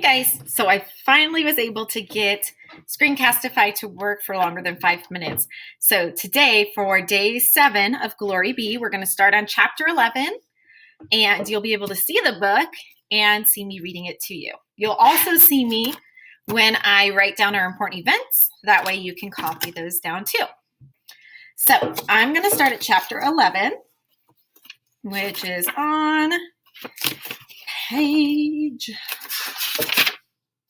Guys, so I finally was able to get Screencastify to work for longer than 5 minutes. So today for day 7 of Glory Be, we're going to start on chapter 11 and you'll be able to see the book and see me reading it to you. You'll also see me when I write down our important events. That way you can copy those down too. So I'm going to start at chapter 11, which is on page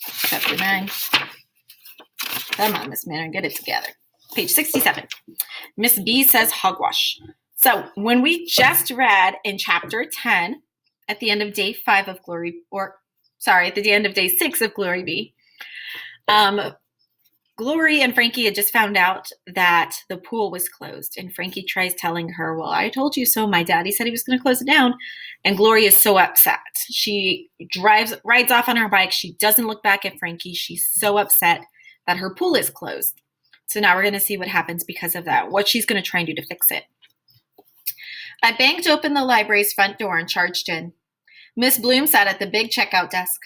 chapter 9. Come on, Miss Manor, get it together. Page 67. Miss B says hogwash. So when we just read in chapter 10, at the end of day 5 of Glory, at the end of day 6 of Glory Be, Glory and Frankie had just found out that the pool was closed. And Frankie tries telling her, well, I told you so. My daddy said he was going to close it down. And Glory is so upset. She rides off on her bike. She doesn't look back at Frankie. She's so upset that her pool is closed. So now we're going to see what happens because of that, what she's going to try and do to fix it. I banged open the library's front door and charged in. Miss Bloom sat at the big checkout desk.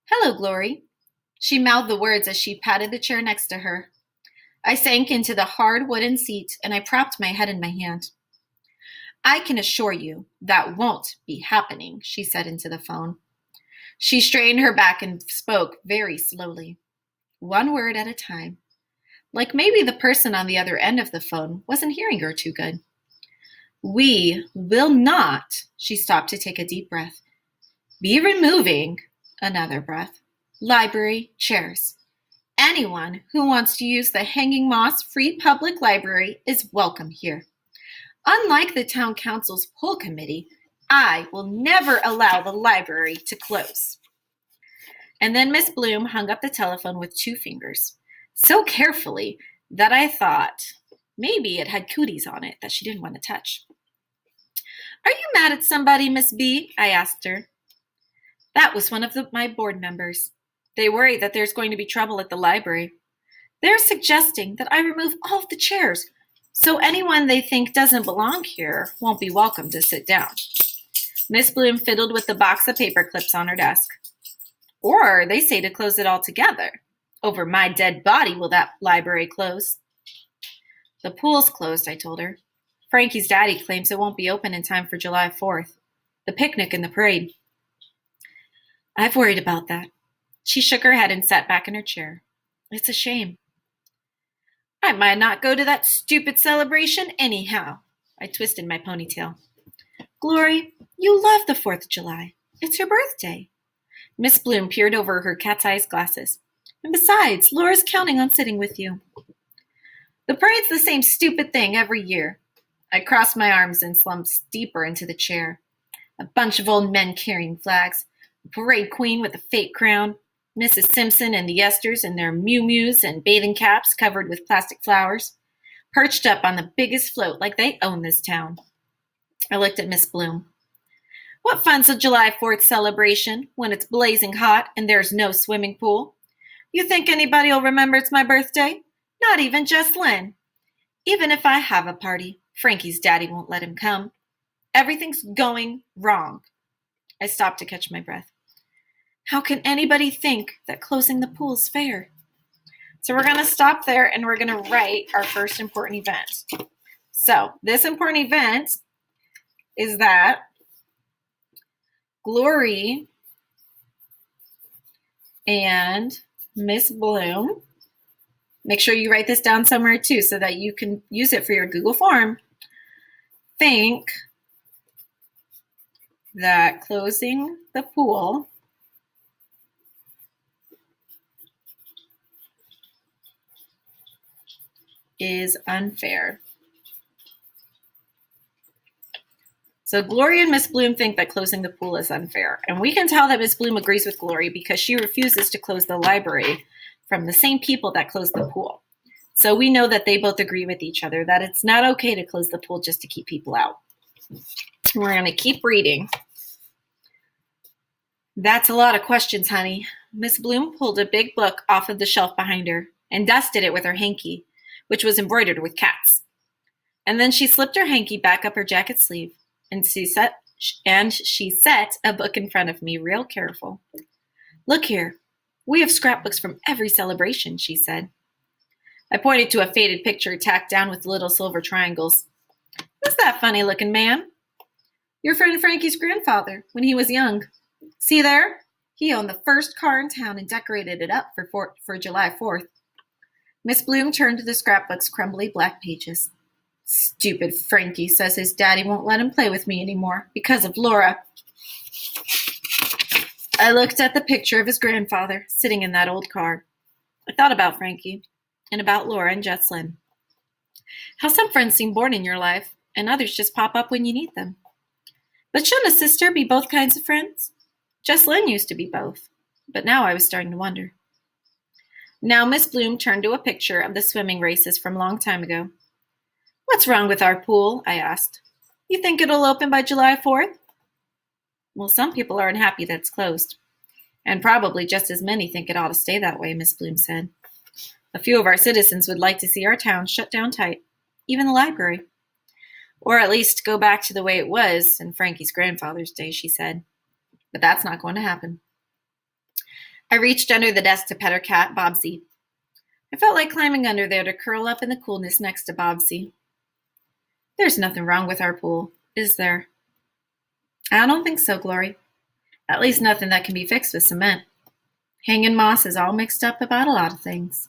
Hello, Glory. She mouthed the words as she patted the chair next to her. I sank into the hard wooden seat and I propped my head in my hand. I can assure you that won't be happening, she said into the phone. She straightened her back and spoke very slowly, one word at a time, like maybe the person on the other end of the phone wasn't hearing her too good. We will not, she stopped to take a deep breath, be removing, another breath, library chairs. Anyone who wants to use the Hanging Moss Free Public Library is welcome here. Unlike the town council's pool committee, I will never allow the library to close. And then Miss Bloom hung up the telephone with 2 fingers, so carefully that I thought maybe it had cooties on it that she didn't want to touch. Are you mad at somebody, Miss B? I asked her. That was one of my board members. They worry that there's going to be trouble at the library. They're suggesting that I remove all of the chairs, so anyone they think doesn't belong here won't be welcome to sit down. Miss Bloom fiddled with the box of paper clips on her desk. Or they say to close it all together. Over my dead body will that library close. The pool's closed, I told her. Frankie's daddy claims it won't be open in time for July 4th, the picnic and the parade. I've worried about that. She shook her head and sat back in her chair. It's a shame. I might not go to that stupid celebration anyhow. I twisted my ponytail. Glory, you love the 4th of July. It's your birthday. Miss Bloom peered over her cat's eyes glasses. And besides, Laura's counting on sitting with you. The parade's the same stupid thing every year. I crossed my arms and slumped deeper into the chair. A bunch of old men carrying flags. A parade queen with a fake crown. Mrs. Simpson and the Esters in their mew-mews and bathing caps covered with plastic flowers, perched up on the biggest float like they own this town. I looked at Miss Bloom. What fun's a July 4th celebration when it's blazing hot and there's no swimming pool? You think anybody will remember it's my birthday? Not even Jess Lynn. Even if I have a party, Frankie's daddy won't let him come. Everything's going wrong. I stopped to catch my breath. How can anybody think that closing the pool is fair? So we're going to stop there and we're going to write our first important event. So this important event is that Glory and Miss Bloom, make sure you write this down somewhere too so that you can use it for your Google form, think that closing the pool is unfair. So Glory and Miss Bloom think that closing the pool is unfair. And we can tell that Miss Bloom agrees with Glory because she refuses to close the library from the same people that closed the pool. So we know that they both agree with each other that it's not okay to close the pool just to keep people out. We're going to keep reading. That's a lot of questions, honey. Miss Bloom pulled a big book off of the shelf behind her and dusted it with her hanky, which was embroidered with cats. And then she slipped her hanky back up her jacket sleeve, and she set a book in front of me real careful. Look here. We have scrapbooks from every celebration, she said. I pointed to a faded picture tacked down with little silver triangles. Who's that funny-looking man? Your friend Frankie's grandfather, when he was young. See there? He owned the first car in town and decorated it up for July 4th. Miss Bloom turned to the scrapbook's crumbly black pages. Stupid Frankie says his daddy won't let him play with me anymore because of Laura. I looked at the picture of his grandfather sitting in that old car. I thought about Frankie and about Laura and Jesslyn. How some friends seem born in your life and others just pop up when you need them. But shouldn't a sister be both kinds of friends? Jesslyn used to be both, but now I was starting to wonder. Now Miss Bloom turned to a picture of the swimming races from a long time ago. What's wrong with our pool? I asked. You think it'll open by July 4th? Well, some people are unhappy that it's closed. And probably just as many think it ought to stay that way, Miss Bloom said. A few of our citizens would like to see our town shut down tight, even the library. Or at least go back to the way it was in Frankie's grandfather's day, she said. But that's not going to happen. I reached under the desk to pet her cat, Bobsy. I felt like climbing under there to curl up in the coolness next to Bobsy. There's nothing wrong with our pool, is there? I don't think so, Glory. At least nothing that can be fixed with cement. Hanging Moss is all mixed up about a lot of things.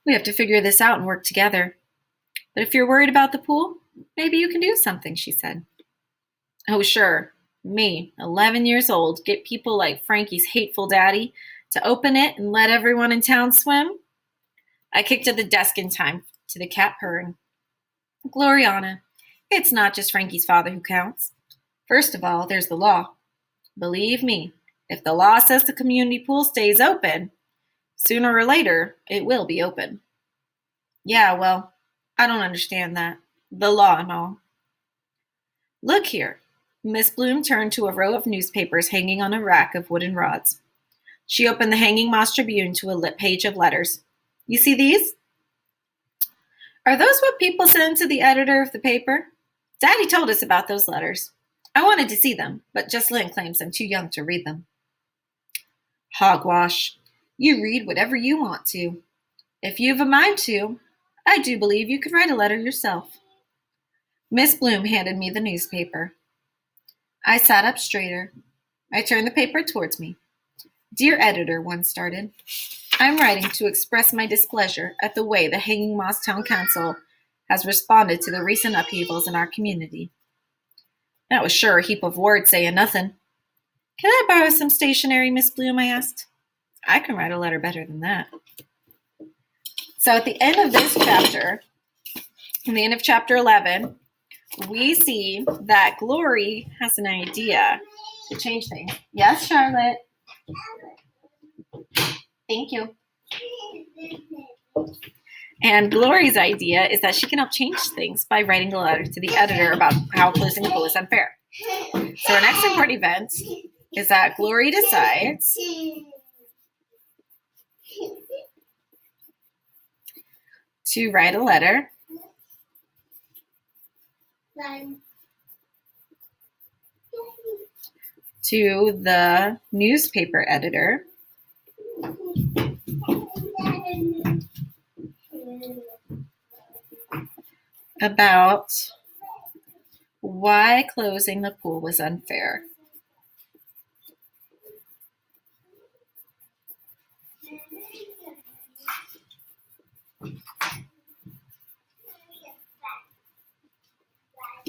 We have to figure this out and work together. But if you're worried about the pool, maybe you can do something, she said. Oh, sure. Me, 11 years old, get people like Frankie's hateful daddy to open it and let everyone in town swim? I kicked at the desk in time to the cat purring. Gloriana, it's not just Frankie's father who counts. First of all, there's the law. Believe me, if the law says the community pool stays open, sooner or later, it will be open. Yeah, well, I don't understand that. The law and all. Look here. Miss Bloom turned to a row of newspapers hanging on a rack of wooden rods. She opened the Hanging Moss Tribune to a lit page of letters. You see these? Are those what people send to the editor of the paper? Daddy told us about those letters. I wanted to see them, but Jesslyn claims I'm too young to read them. Hogwash. You read whatever you want to. If you have a mind to, I do believe you could write a letter yourself. Miss Bloom handed me the newspaper. I sat up straighter. I turned the paper towards me. Dear Editor, one started. I'm writing to express my displeasure at the way the Hanging Moss Town Council has responded to the recent upheavals in our community. That was sure a heap of words saying nothing. Can I borrow some stationery, Miss Bloom? I asked. I can write a letter better than that. So at the end of this chapter, in the end of chapter 11, we see that Glory has an idea to change things. Yes, Charlotte? Thank you. And Glory's idea is that she can help change things by writing a letter to the editor about how closing the pool is unfair. So our next important event is that Glory decides to write a letter to the newspaper editor about why closing the pool was unfair.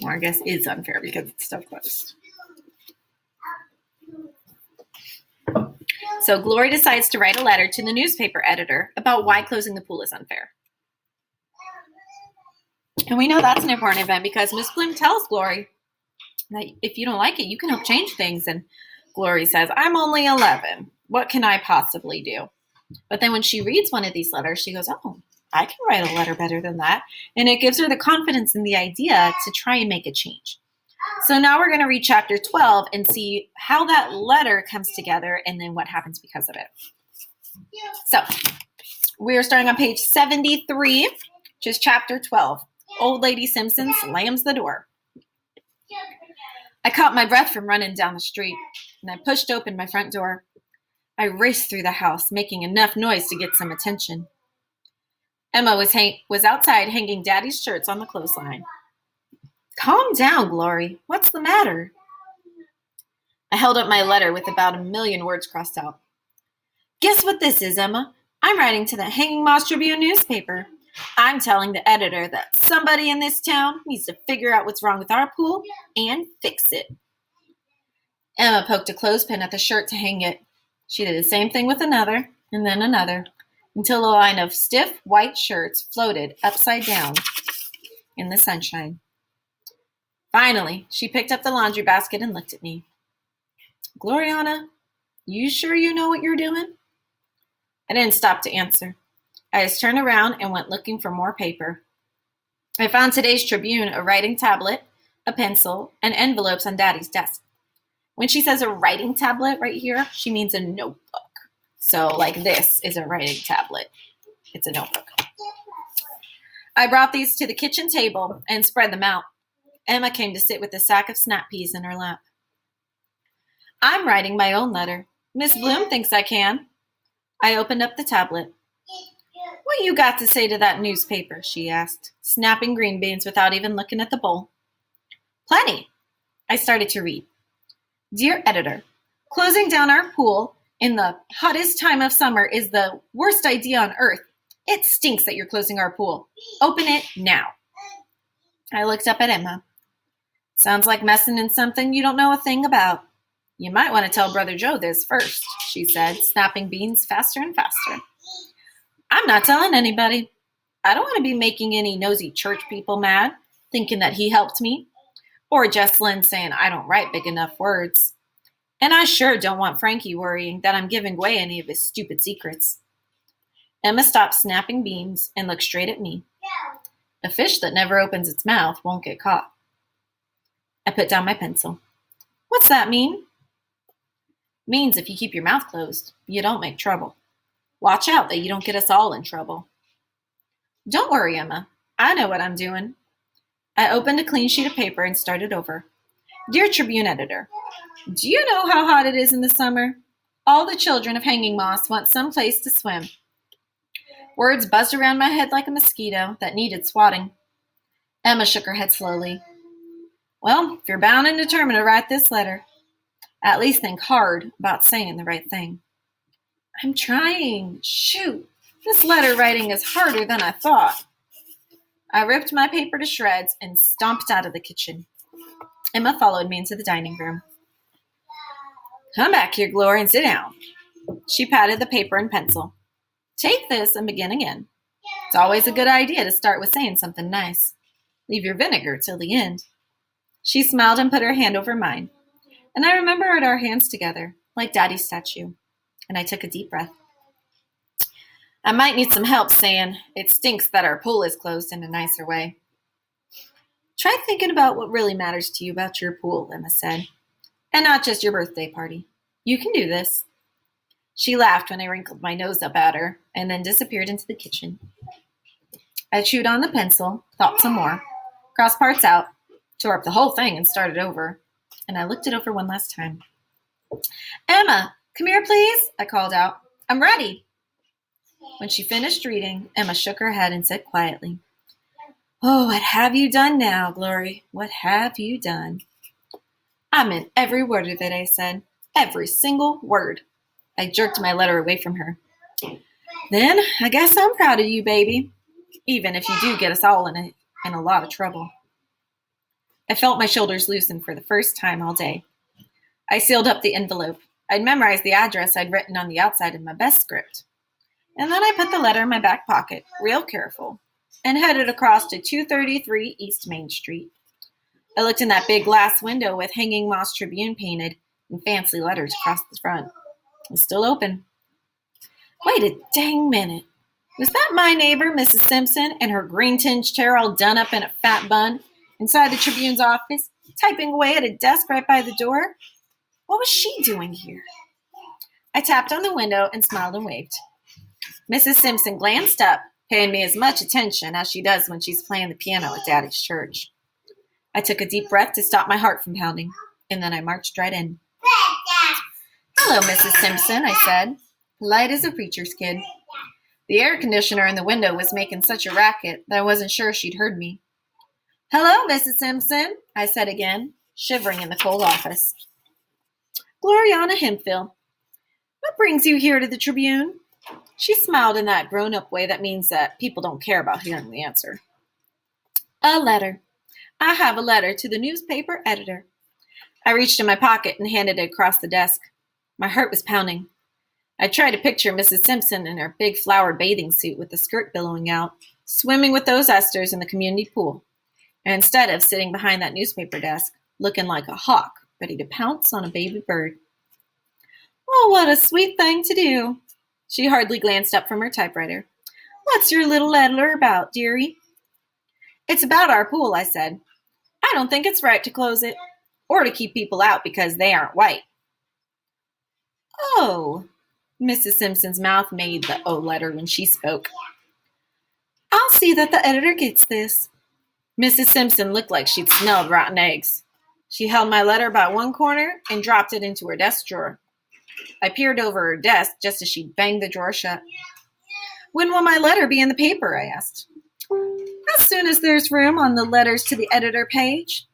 Or I guess is unfair because it's still closed. So Glory decides to write a letter to the newspaper editor about why closing the pool is unfair. And we know that's an important event because Miss Bloom tells Glory that if you don't like it, you can help change things. And Glory says, I'm only 11. What can I possibly do? But then when she reads one of these letters, she goes, oh, I can write a letter better than that. And it gives her the confidence and the idea to try and make a change. So now we're going to read chapter 12 and see how that letter comes together and then what happens because of it. So we're starting on page 73, which is chapter 12. Old Lady Simpson slams the door. I caught my breath from running down the street, and I pushed open my front door. I raced through the house, making enough noise to get some attention. Emma was outside hanging Daddy's shirts on the clothesline. Calm down, Glory. What's the matter? I held up my letter with about 1,000,000 words crossed out. Guess what this is, Emma? I'm writing to the Hanging Moss Tribune newspaper. I'm telling the editor that somebody in this town needs to figure out what's wrong with our pool and fix it. Emma poked a clothespin at the shirt to hang it. She did the same thing with another, and then another, until a line of stiff white shirts floated upside down in the sunshine. Finally, she picked up the laundry basket and looked at me. Gloriana, you sure you know what you're doing? I didn't stop to answer. I just turned around and went looking for more paper. I found today's Tribune, a writing tablet, a pencil, and envelopes on Daddy's desk. When she says a writing tablet right here, she means a notebook. So like this is a writing tablet. It's a notebook. I brought these to the kitchen table and spread them out. Emma came to sit with a sack of snap peas in her lap. I'm writing my own letter. Miss Bloom thinks I can. I opened up the tablet. What you got to say to that newspaper? She asked, snapping green beans without even looking at the bowl. Plenty. I started to read. Dear editor, closing down our pool in the hottest time of summer is the worst idea on earth. It stinks that you're closing our pool. Open it now. I looked up at Emma. Sounds like messing in something you don't know a thing about. You might want to tell Brother Joe this first, she said, snapping beans faster and faster. I'm not telling anybody. I don't want to be making any nosy church people mad, thinking that he helped me, or Jesslyn saying I don't write big enough words. And I sure don't want Frankie worrying that I'm giving away any of his stupid secrets. Emma stopped snapping beans and looked straight at me. A fish that never opens its mouth won't get caught. I put down my pencil. What's that mean? Means if you keep your mouth closed, you don't make trouble. Watch out that you don't get us all in trouble. Don't worry, Emma. I know what I'm doing. I opened a clean sheet of paper and started over. Dear Tribune editor, do you know how hot it is in the summer? All the children of Hanging Moss want some place to swim. Words buzzed around my head like a mosquito that needed swatting. Emma shook her head slowly. Well, if you're bound and determined to write this letter, at least think hard about saying the right thing. I'm trying. Shoot, this letter writing is harder than I thought. I ripped my paper to shreds and stomped out of the kitchen. Emma followed me into the dining room. Come back here, Glory, and sit down. She patted the paper and pencil. Take this and begin again. It's always a good idea to start with saying something nice. Leave your vinegar till the end. She smiled and put her hand over mine. And I remembered our hands together, like Daddy's statue. And I took a deep breath. I might need some help saying it stinks that our pool is closed in a nicer way. Try thinking about what really matters to you about your pool, Emma said. And not just your birthday party. You can do this. She laughed when I wrinkled my nose up at her and then disappeared into the kitchen. I chewed on the pencil, thought some more, crossed parts out, tore up the whole thing and started over. And I looked it over one last time. Emma, come here, please, I called out. I'm ready. When she finished reading, Emma shook her head and said quietly, Oh, what have you done now, Glory? What have you done? I meant every word of it, I said. Every single word. I jerked my letter away from her. Then I guess I'm proud of you, baby, even if you do get us all in a lot of trouble. I felt my shoulders loosen for the first time all day. I sealed up the envelope. I'd memorized the address I'd written on the outside in my best script. And then I put the letter in my back pocket, real careful, and headed across to 233 East Main Street. I looked in that big glass window with Hanging Moss Tribune painted in fancy letters across the front. It was still open. Wait a dang minute. Was that my neighbor, Mrs. Simpson, and her green-tinged chair all done up in a fat bun inside the Tribune's office, typing away at a desk right by the door? What was she doing here? I tapped on the window and smiled and waved. Mrs. Simpson glanced up, paying me as much attention as she does when she's playing the piano at Daddy's church. I took a deep breath to stop my heart from pounding, and then I marched right in. Hello, Mrs. Simpson, I said, light as a preacher's kid. The air conditioner in the window was making such a racket that I wasn't sure she'd heard me. Hello, Mrs. Simpson, I said again, shivering in the cold office. Gloriana Hemphill. What brings you here to the Tribune? She smiled in that grown-up way that means that people don't care about hearing the answer. A letter. I have a letter to the newspaper editor. I reached in my pocket and handed it across the desk. My heart was pounding. I tried to picture Mrs. Simpson in her big flowered bathing suit with the skirt billowing out, swimming with those esters in the community pool, and instead of sitting behind that newspaper desk, looking like a hawk, ready to pounce on a baby bird. Oh, what a sweet thing to do. She hardly glanced up from her typewriter. What's your little letter about, dearie? It's about our pool, I said. I don't think it's right to close it, or to keep people out because they aren't white. Oh, Mrs. Simpson's mouth made the O letter when she spoke. I'll see that the editor gets this. Mrs. Simpson looked like she'd smelled rotten eggs. She held my letter about one corner and dropped it into her desk drawer. I peered over her desk just as she banged the drawer shut. When will my letter be in the paper? I asked. As soon as there's room on the letters to the editor page.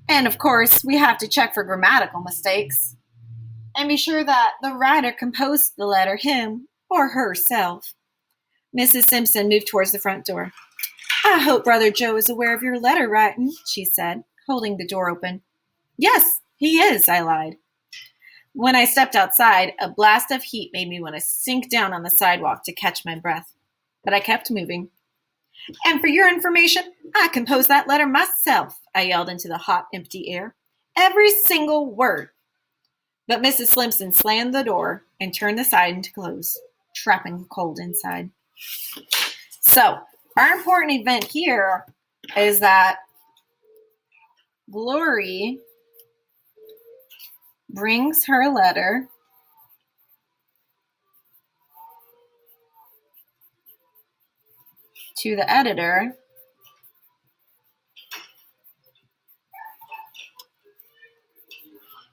And of course, we have to check for grammatical mistakes. And be sure that the writer composed the letter him or herself. Mrs. Simpson moved towards the front door. I hope Brother Joe is aware of your letter writing, she said, holding the door open. Yes, he is, I lied. When I stepped outside, a blast of heat made me want to sink down on the sidewalk to catch my breath. But I kept moving. And for your information, I composed that letter myself, I yelled into the hot, empty air. Every single word. But Mrs. Simpson slammed the door and turned the siding to close, trapping the cold inside. So, our important event here is that Glory brings her letter to the editor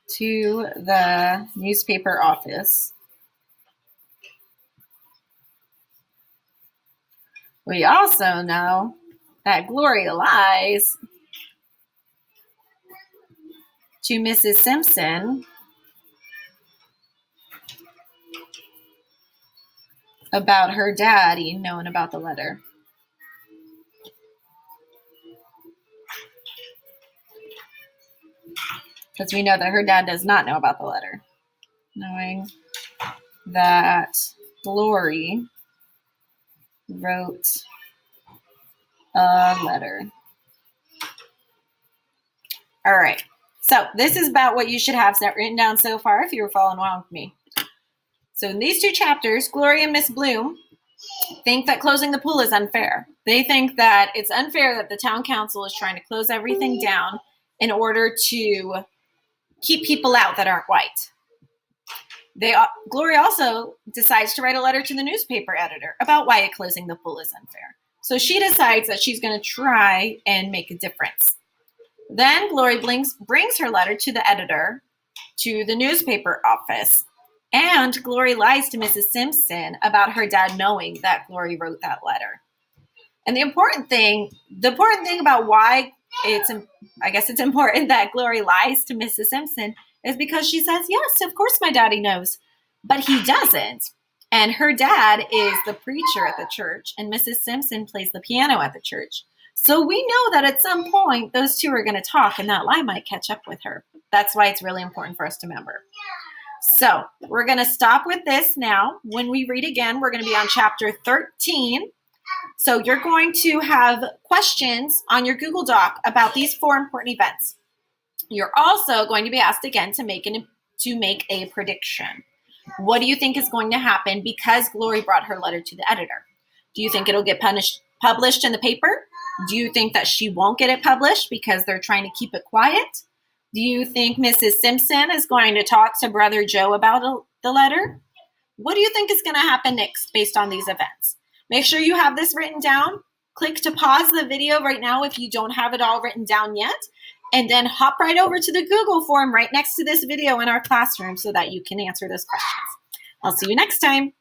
to the newspaper office. We also know that Glory lies to Mrs. Simpson about her daddy knowing about the letter. Because we know that her dad does not know about the letter. Knowing that Glory wrote a letter. All right. So this is about what you should have written down so far if you were following along with me. So in these two chapters, Glory and Miss Bloom think that closing the pool is unfair. They think that it's unfair that the town council is trying to close everything down in order to keep people out that aren't white. Glory also decides to write a letter to the newspaper editor about why closing the pool is unfair. So she decides that she's going to try and make a difference. Then Glory brings her letter to the editor to the newspaper office. And Glory lies to Mrs. Simpson about her dad knowing that Glory wrote that letter. And the important thing about why it's important that Glory lies to Mrs. Simpson is because she says, yes, of course my daddy knows, but he doesn't. And her dad is the preacher at the church, and Mrs. Simpson plays the piano at the church. So we know that at some point, those two are going to talk, and that lie might catch up with her. That's why it's really important for us to remember. So we're going to stop with this now. When we read again, we're going to be on chapter 13. So you're going to have questions on your Google Doc about these 4 important events. You're also going to be asked again to make a prediction. What do you think is going to happen because Glory brought her letter to the editor? Do you think it'll get published in the paper? Do you think that she won't get it published because they're trying to keep it quiet? Do you think Mrs. Simpson is going to talk to Brother Joe about the letter? What do you think is going to happen next based on these events? Make sure you have this written down. Click to pause the video right now if you don't have it all written down yet. and then hop right over to the Google form right next to this video in our classroom so that you can answer those questions. I'll see you next time.